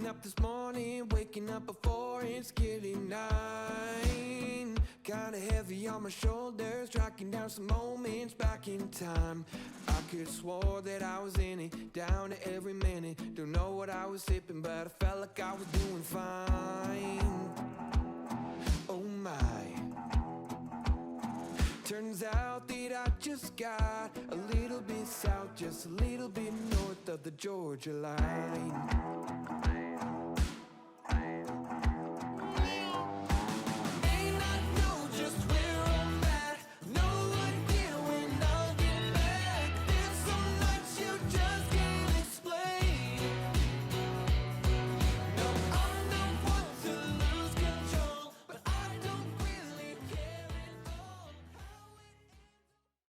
Getting up this morning, waking up before it's getting 9. Kinda heavy on my shoulders, tracking down some moments back in time. I could swore that I was in it, down to every minute. Don't know what I was sipping, but I felt like I was doing fine. Oh my. Turns out that I just got a little bit south, just a little bit north of the Georgia line.